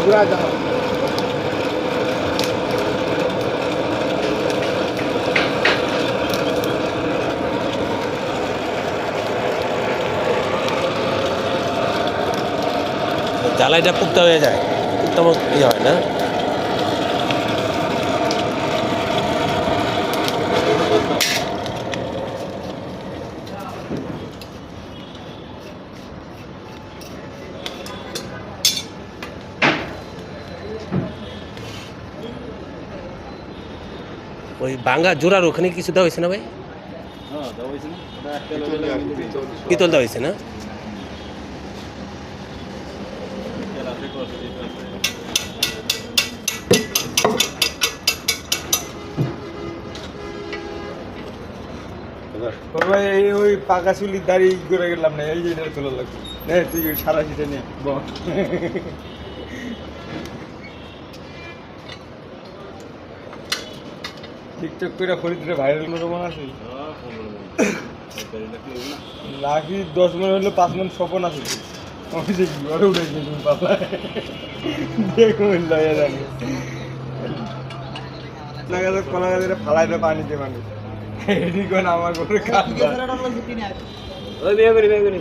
ঘুরা যাওয়া জ্বালাইটা পুক্তা হয়ে যায়, পুক্তা ইয়ে হয় না। ওই ভাঙ্গা জোড়ার ওখানে কিছু দেওয়া হয়েছে না ভাই? পিতল দেওয়া হয়েছে না? ভাই এই ওই পাকা চুলির দাড়ি করে গেলাম না, এই যে এটা তোলা লাগবে না, তুই সারা সিটে নিয়ে টিকটক করে ফরিদরে ভাইরাল করে মনে আছে লাখি 10 মন হলো 5 মন স্বপন আছে আমি দেখি ঘরে উঠে গেছি পাল্লায় দেখুন লয়ে জানি না গাছ কলা গাছের ফালাই দেয় পানিতে মানুষ এদিকে আমার করে কাজ ওই বিয়ে করি